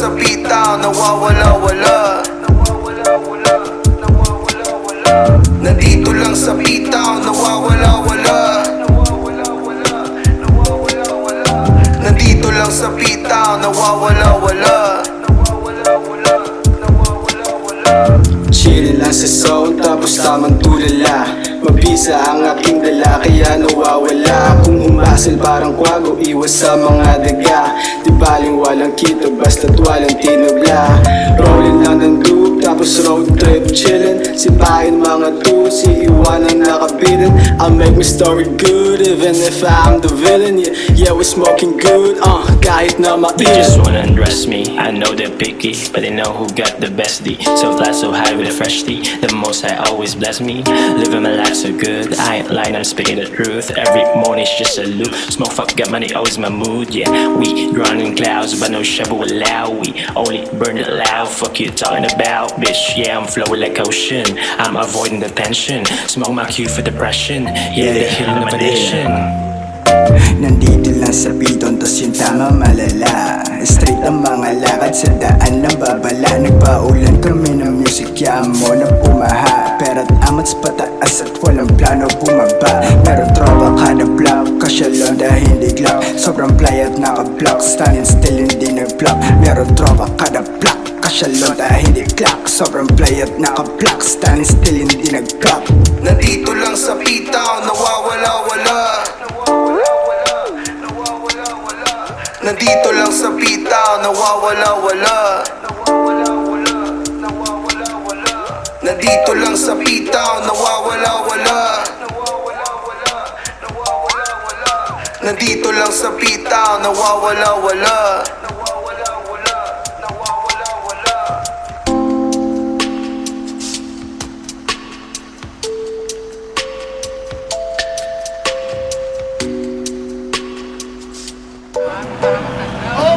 sa pitaw, nawawala-wala. Nandito lang sa pitaw, nawawala-wala. Nandito lang sa pitaw, nawawala-wala. Chillin' lang sa zone, tapos tamang tulala. Mabisa ang aking dala, kaya nawawala. Kung humasal parang kwago, iwas sa mga daga. Di baling walang kita, basta't walang tinubla. Rollin' lang ng loop, tapos road trip chillin'. Sipahin mga tools, iiwanan nakabitin. I'll make my story good, even if I'm the villain. Yeah, we're smoking good, kahit na They just wanna undress me. I know they're picky, but they know who got the best D. So fly so high with a fresh tea. The most I always bless me. Living my life so good. I ain't lying, I'm speaking the truth. Every morning's just a loop. Smoke, fuck, got money, always my mood. Yeah, we grinding clouds, but no shovel allow. We only burn it loud. Fuck you talking about, bitch. Yeah, I'm flowing like ocean. I'm avoiding the tension. Smoke my cue for depression. Yeah, the healing of addiction. Nandito lang sa bidon, tas yung tama malala. Straight ang mga lakad sa daan ng babala. Nagpaulan kami ng music, kaya mo na pumaha. Pera't amats pataas at walang plano bumaba. Meron tropa kada block, kasya lang dahil hindi glock. Sobrang play at naka-block, standing still hindi nag-block. Meron tropa kada block, kasya lang dahil hindi clock. Sobrang play at naka-block, standing still hindi nag-block. Nandito lang sa pitaw, nawawala-wala. Nandito lang sa pitaw, nawawala-wala. Nandito lang sa pitaw, nawawala-wala. Nandito lang sa pitaw, nawawala-wala. Oh,